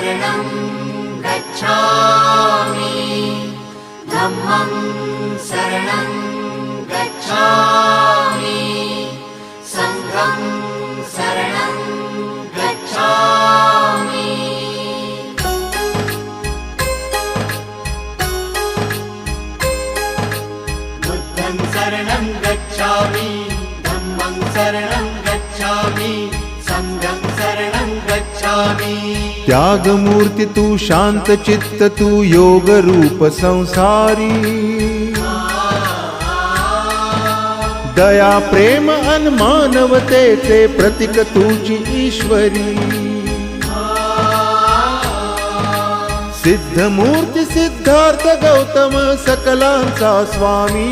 शरणं गच्छामि धम्मं शरणं गच्छामि संघं शरणं गच्छामि बुद्धं शरणं गच्छामि धम्मं शरणं गच्छामि संघं शरणं गच्छामि। त्यागमूर्ती तू शांत चित्त तू योग रूप संसारी दया प्रेम अन मानवतेचे प्रतीक तुझी ईश्वरी सिद्धमूर्ती सिद्धार्थ गौतम सकलांचा स्वामी